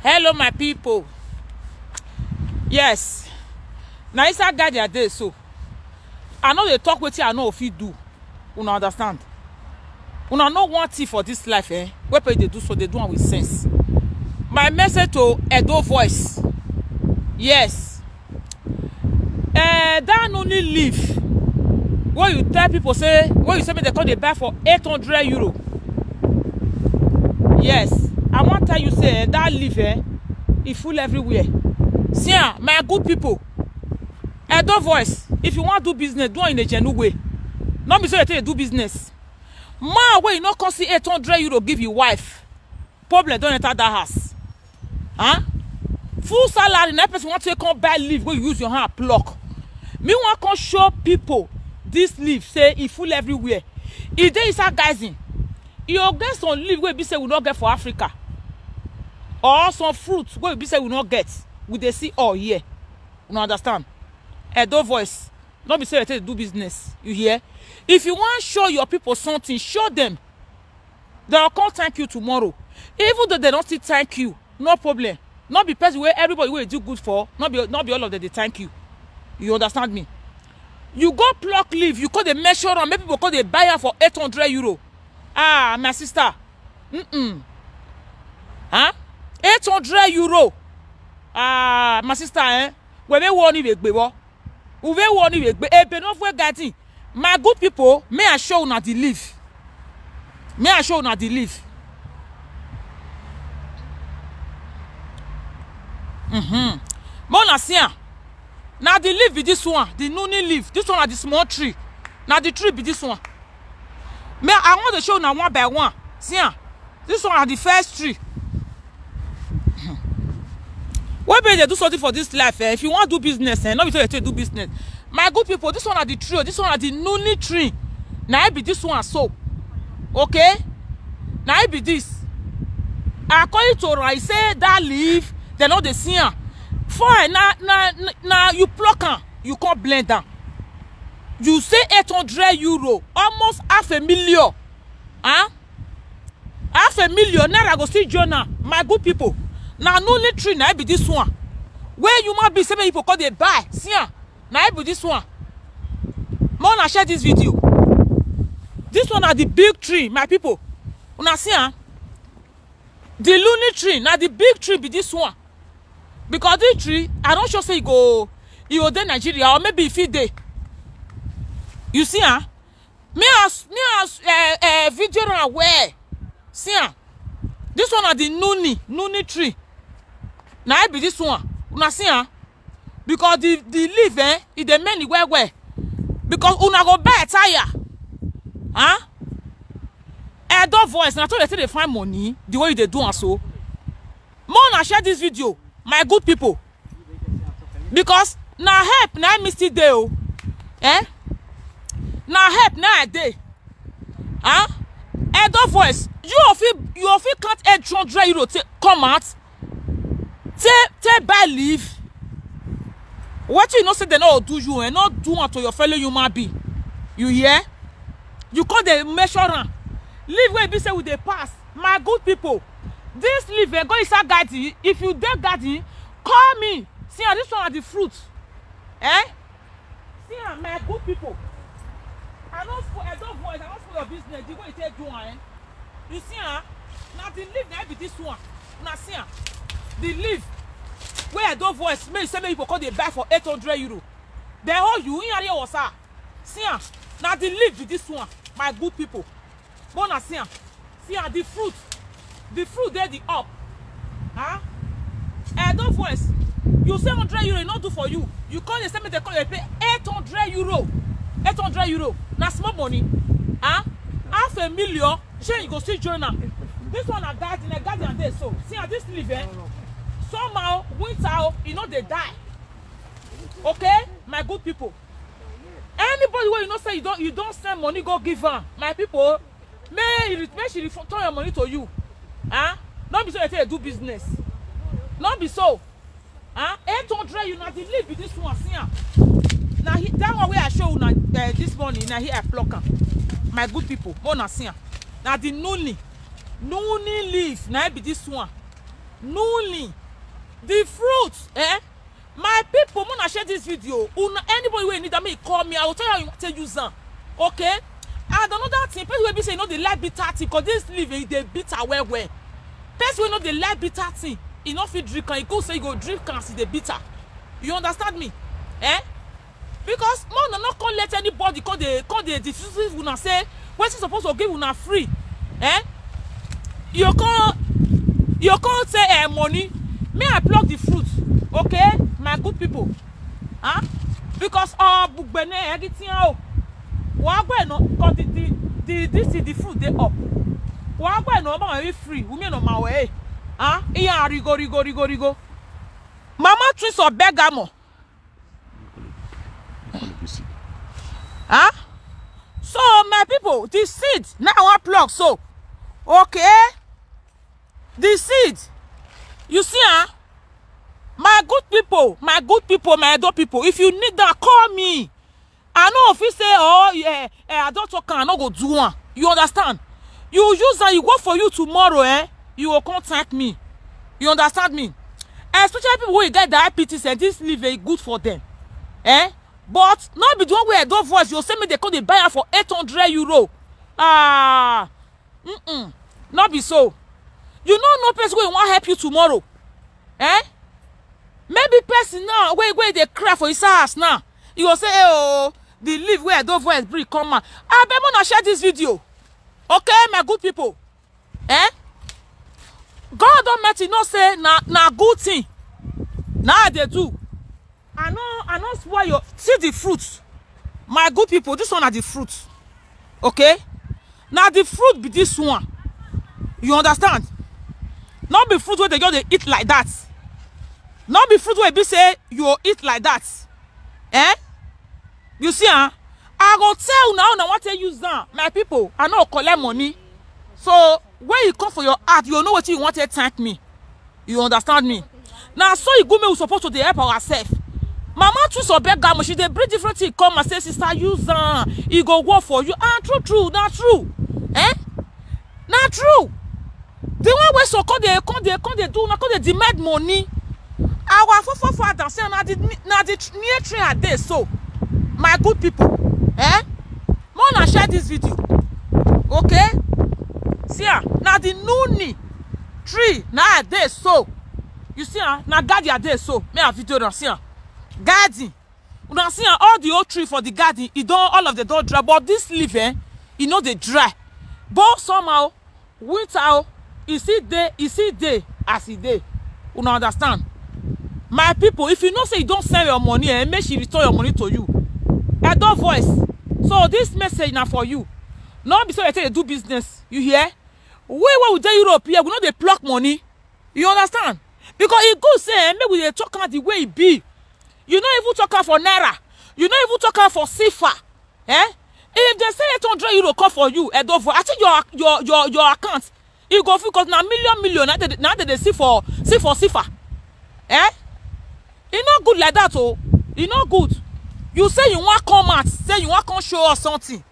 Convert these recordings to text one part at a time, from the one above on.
Hello, my people. Yes. Now inside guide their day, so I know they talk with you. I know if you do. You understand? You know one thing for this life, eh? What they do, so they do it with sense. My message to Edo Voice. Yes. That only leave. When you tell people say, when you say me they call they buy for 800 euro. Yes. I want to tell you say that leave, it full everywhere. See, my good people. Edo Voice. If you want to do business, do it in a genuine way. Not be so you do business. Man, when you not come see 800 euro give your wife, problem don't enter that house. Huh? Full salary, that person want to come buy leave where you use your hand pluck. Me want to show people this leave, say it full everywhere. If there is a guys in, you get some leave where be say we not get for Africa. Or some fruits where be say we not get. We they see all here. You understand? Edo Voice. Don't be say you do business. You hear? If you want to show your people something, show them. They'll come thank you tomorrow. Even though they don't still thank you, no problem. Not be person where everybody will do good for. Not be all of them they thank you. You understand me? You go pluck leave. You call the measure and maybe people call the buyer for 800 euro. Ah, my sister. Huh? 800 euro. Ah, my sister, we may want to be my good people, may I show you the leave. May I show you the leave. Mona see now the leaf be this one, the nuni leaf. This one are the small tree. Now the tree be this one. Me, I want to show now one by one. See this one are the first tree. What be they do something for this life? If you want to do business, not because you do business. My good people, this one are the tree. This one are the nuni tree. Now it be this one so. Okay? Now it be this. According to I say that leaf, they know the see. Fine, now you pluck her, you can't blend them. You say 800 euro, almost 500,000. Huh? 500,000, now I go see Jonah. My good people. Now no need tree, now be this one. Where you might be saying people call they buy. See now be this one. Mona share this video. This one are the big tree, my people. Una see the loony tree, now the big tree be this one. Because this tree, I don't sure say you go there Nigeria or maybe if it day. You see me as video on where. See this one are the nuni tree. Now I be this one. Una see because the leaf is the many where. Because una go buy a tire. Huh? Edo Voice, na told they find money the way they do and so. More share this video, my good people. Because now help now miss it day. Now help now a day. Huh? Edo Voice, you can't 800 euro come out. Take buy leave. What you know say they not do you and not do unto your fellow human being. You hear? You call the measure. Leave where be say with the pass. My good people. This leaf go inside garden. If you dey garden, call me. See this one are the fruits. See my good people. I don't for Edo Voice, I don't for your business. The way you take do you see now the leaf now be this one. Now see the leaf where Edo Voice may say people call they buy for 800 euro. They hold you in here was see now the leaf be this one, my good people. Bona see the fruit there the up. Huh? Edo Voice, you say 100 euro not do for you. You call the same they call they pay 800 euro. 800 euro. Now small money. Huh? 500,000. Sure you go see Jonah. This one a garden there so. See this leaf somehow winter they die. Okay, my good people. Anybody where you know say you don't send money go give her. My people, may she return your money to you. Huh? Not be so they do business. Not be so. 800 you not the leave with this one. See now that one where I show you this morning. Now here I pluck her. My good people, go na see now the nuni leaf. Now be this one. newly. The fruits, my people, when I share this video, anybody will need me, call me. I will tell you how to use them. Okay? And another thing, people will be saying, they like bitter thing, because this living, they bitter well. People will know they like bitter thing. You know, if you drink, and you go say you go drink and see the bitter. You understand me? Because man, not gonna let anybody call the diffuse una say what you supposed to give una free. You can't say money. May I pluck the fruit? Okay, my good people. Because bugbene everything out. No, because the fruit they up. No, very free. We on my way. Iya rigo. Mama twins or Bergamo. So my people, the seed now I pluck so. Okay. The seed. You see, my good people, my adult people, if you need that, call me. I know if you say, oh yeah, I don't talk, I not go do one. You understand? You use that, you go for you tomorrow, you will contact me. You understand me? Especially people who get diabetes and this live very good for them. But not be the one where I don't voice, you'll send me they call the buyer for 800 euro. Not be so. You know no person will want help you tomorrow. Maybe person now, where they cry for his house now. You will say, oh, the live where I don't voice bring come on. I better not share this video. Okay, my good people. God Almighty no say na good thing. Now they do. I know spoil your see the fruits. My good people, this one are the fruits. Okay? Now the fruit be this one. You understand? Not be fruit where they eat like that. Not be fruit where be say you eat like that. You see, I go tell now what they use now. My people, I know collect money. So when you come for your art, you know what you want to thank me. You understand me? Now so you go me we supposed to help ourselves. Mama twins or Bergamo, she they bring different things come and say, sister, use he go work for you. True, not true. Not true. The one way so come they do now they demand money. Our father say now the near tree are there. So my good people, Mona share this video. Okay? See now the newly tree now there so. You see now garden are there so. Me a video now see garden. You don't see all the old tree for the garden. It don't all of the don't dry, but this leaf, you know they dry. But somehow winter, you see day as it day. You don't understand? My people, if you know say you don't send your money and make she return your money to you. I don't voice. So this message now for you. Not because they do business. You hear? Where we do Europe here, we know they pluck money. You understand? Because it good say maybe they talk about the way it be. You know if you talk out for naira, you know if you talk out for sifa, if they say 800 euro come for you, I think your account, it go because now million now they see for sifa, It's not good like that, oh. It's not good. You say you want come out, say you want come show us something,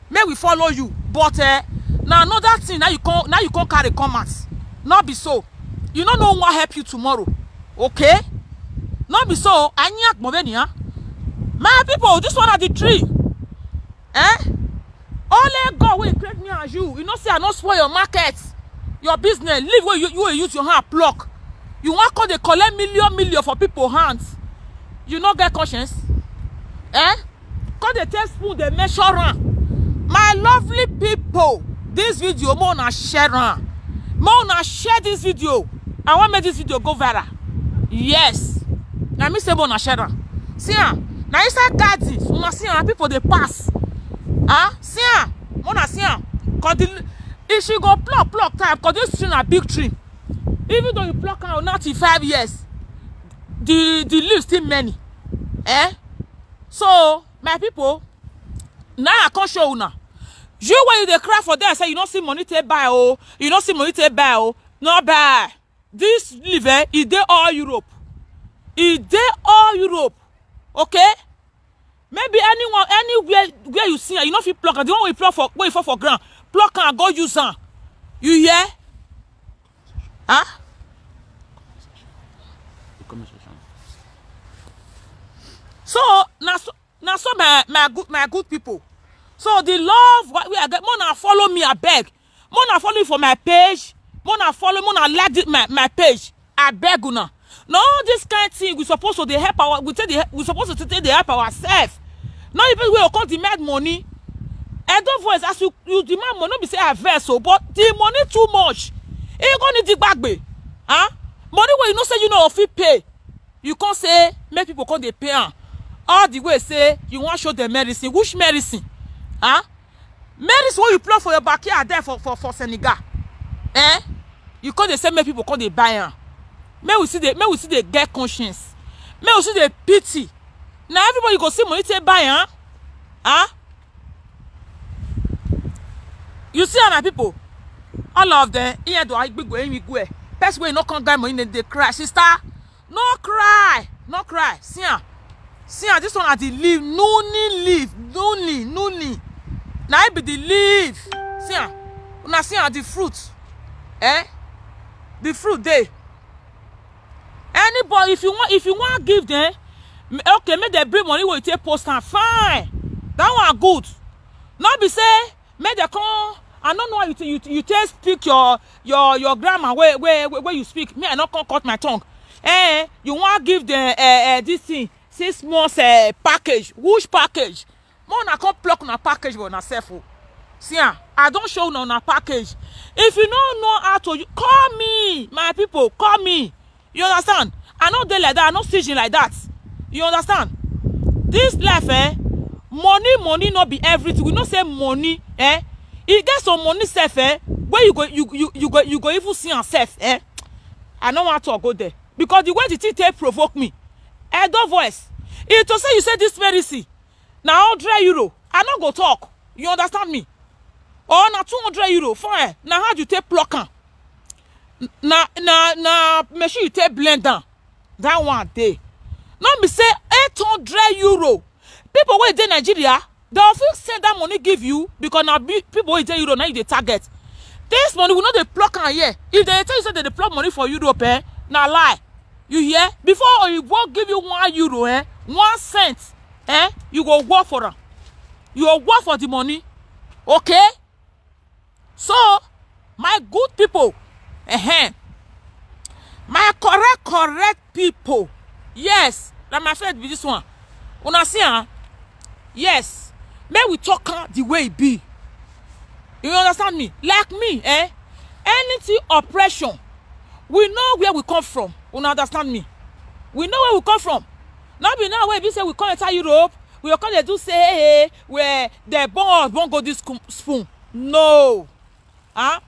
may we follow you, but now another thing now you can't carry comments. Not be so. You don't know what help you tomorrow, okay? Not be so. My people, this one are the tree. Only God will create me as you. You know, say I don't spoil your market, your business. Live where you will use your hand pluck. You want to they collect million for people's hands. You not get conscience. Cause they take spoon, they measure on. My lovely people, this video more na share on. More na share this video. I want to make this video go viral. Yes. Now me say more na share on. See now inside garden, una see people they pass. See more na see cause if she go pluck time, cause this tree na big tree. Even though you pluck out not in 5 years, the leaves still many. So my people, now I can't show you now. You when you they cry for them, say you don't see money to buy, oh, you don't see money to buy, oh, not buy. This liver is there all Europe. Is there all Europe? Okay? Maybe anywhere where you see, you know if you pluck, the one we pluck for where you fall for ground, pluck and go use them. You hear? my good people. So the love what we are get, more follow me, I beg. More follow me for my page. More like my page. I beg una. No, this kind of thing we supposed to they help our we supposed to take the help ourselves. Not even we will come demand money. Edo Voice, as you demand money, not be say I vessel, but the money too much. You gonna need the back bay. Huh? Money where you know say you know if you pay. You can't say make people come they pay. All the way say you want to show them medicine. Which medicine? Huh? Medicine what you plug for your backyard there for Senegal. Eh? You can't they say make people come they buy. May we see the get conscience. May we see the pity. Now everybody go see money to buy, huh? You see my people, all of them, here do I big go. Best way no come get money, they cry. Sister, no cry. See this one at the leaf, nuni. Now I be the leaf. Una see the fruit. The fruit they. Anybody, if you want give them, okay, make them bring money when you take post and fine. That one good. Not be say, make them come. I don't know how you take speak your grammar where you speak. Me, I not come cut my tongue. You want give them this thing 6 months package. Which package? More na come pluck on a package for yourself. See, I don't show on a package. If you don't know how to, call me, my people. Call me. You understand? I not there like that. I not teaching like that. You understand? This life, money not be everything. We not say money, It gets some money self, where you go even see yourself, I don't want to go there because the way the thing provoke me. Edo Voice, it to say you say this medicine now €100. I not go talk. You understand me? Or na €200 fine. Now how do you take pluck? Na make sure you take blend down. That one day. Not be say €800. People where in Nigeria, they will send that money give you because now people where in Euro now you the target. This money will not they pluck on here. If they tell you say they pluck money for Europe, now lie. You hear? Before you won't give you €1, 1 cent, you go work for them. You will work for the money. Okay? So, my good people, my correct people. Yes, like my friend be this one. Una see, yes, may we talk the way it be. You understand me? Like me, anything oppression, we know where we come from. Una understand me? We know where we come from. Not be now where we say we come enter Europe, we come to do say where the born go this spoon. No. Huh?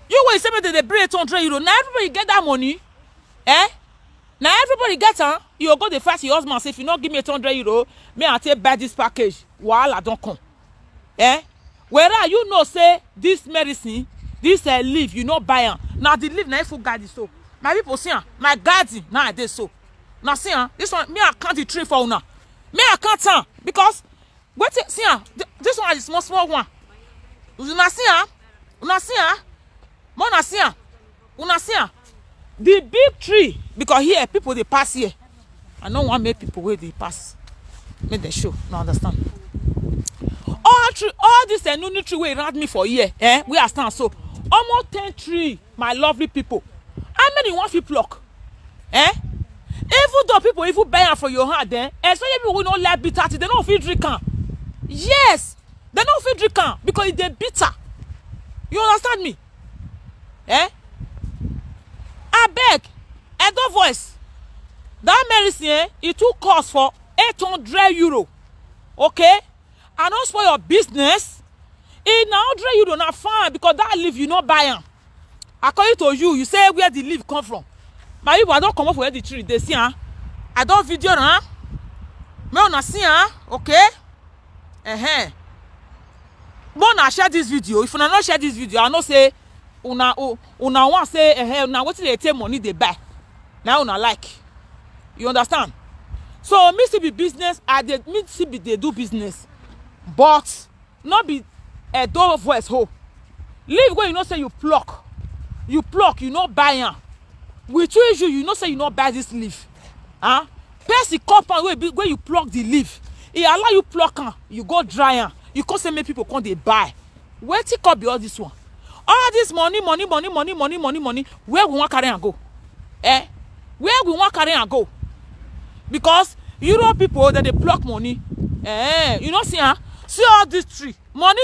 You will say that they bring €800. Now everybody get that money. Now everybody get you go the first your husband say if you not give me €800, may I take buy this package. While I don't come. Whereas you know say this medicine, this leaf, you not buy. Now the leaf now full guide so. My people see my garden now I did so. Now see this one me I count the tree for una. Me I can't because wait see this one is small one. Una see Mona see una see the big tree because here people they pass here. I don't want make people where they pass. Make them show. No understand. All this new tree way around me for here. We are stand so almost 10 tree, my lovely people. How many want to pluck? Even though people even buy for your hand, especially people who don't like bitter, they don't feel drink. Yes, they don't feel drink because they're bitter. You understand me? I beg, Edo Voice. That medicine, it took cost for €800. Okay? And don't spoil your business. It now €100 not fine because that leaf you not buy. According to you, you say where the leaf come from. My people, I don't come up for where the tree they see. I don't video me on see okay? But share this video. If you not share this video, I not say una want say now what they take money they buy. Now una like. You understand? So me see be business, me see be they do business. But not be a Edo Voice ho. Leave where you know say you pluck, you not buy. We choose you know say you not buy this leaf. Pass the compound where you pluck the leaf. he allow you pluck am, you go dry am, you come say make people come dey buy. Wetin come be all this one? All this money, where we wan carry am go? Where we wan carry am go? Because Europe people that they pluck money, you know, see all this tree, money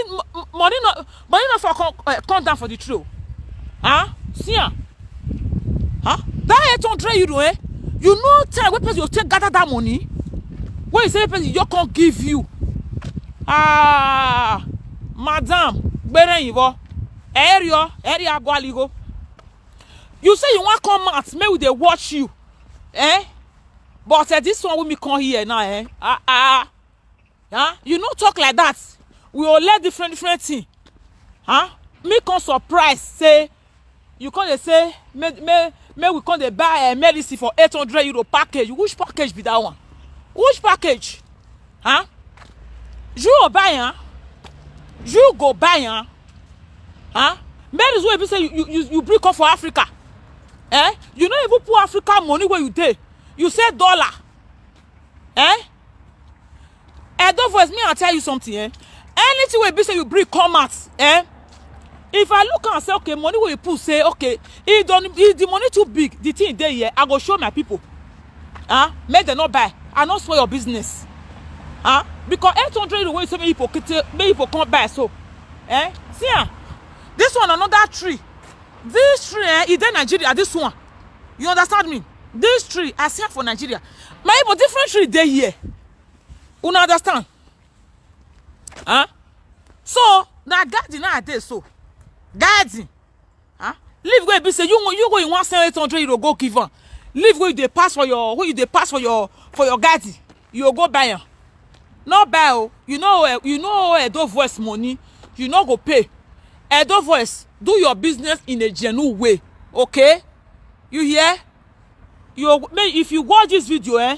not for come down for the tree. See that 800 euro, you know time wey person you take gather that money, when you say person you just can't give you. Madam, area go. You say you want come out, maybe they watch you, but this one when me come here now, you no talk like that. We all let different thing. Me come surprise say you come dey say may we come dey buy medicine for 800 euro package. Which package be that one? Which package? You go buy you go buy medicine wey be say you bring come for Africa. You no even put Africa money where you dey. You say dollar. Don't voice me, I'll tell you something. Anything wey be say you bring come out. If I look and say, okay, money where you put, say, okay, if the money too big, the thing there here, I go show my people. Make them not buy. I not spoil your business. Because 800 the way so many people come buy. So, see, this one another tree. This tree, is in Nigeria. This one, you understand me? This tree, I see for Nigeria. My people different tree they here. You understand? So now garden nowadays so garden. Leave go be say you go in 1,800 you go give am. Leave go they pass for your garden. You go buy am. Not buy you know Edo Voice money. You no go pay. Edo Voice do your business in a genuine way. Okay? You hear? If you watch this video,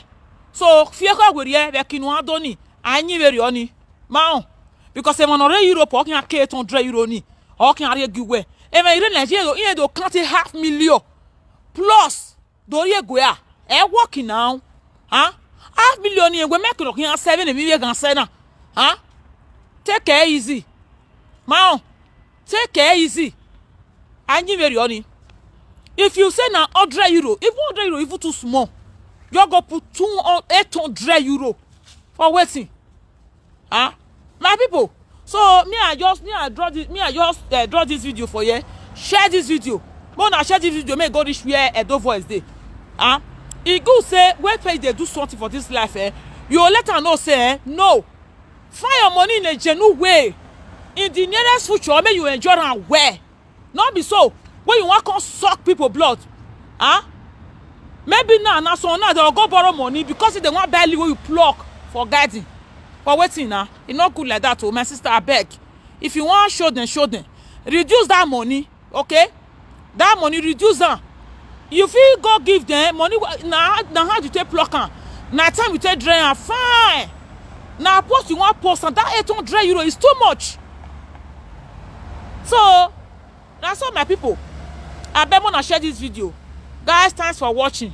so fieka go here be kinu adoni anyi veri oni ma because em on Europe o kan 800 euro ni o kan are giwe e me ire Nigeria e do count 500,000 plus do ye go ya working now 500,000 ni we make no kan 7 million gan say na take it easy ma take it easy anyi veri oni. If you say na 100 euro, if 100 euro even too small, you go put 800 euro for waiting. My people. So I just draw this video for you. Share this video. When I share this video, may go reach where Edo Voice dey. It go say where pay they do something for this life. You let her know say no. Find your money in a genuine way. In the nearest future, may you enjoy and where. Not be so. When you want to suck people blood, maybe now so now they'll go borrow money because if they want barely where you pluck for guiding. For waiting now, it's not good like that. Oh, my sister, I beg. If you want show them. Reduce that money, okay? That money reduce them. If you go give them money, now how you take pluck them? Now time you take drain, fine. Now post you want post and that 800 euro is too much. So that's all my people. I better want to share this video. Guys, thanks for watching.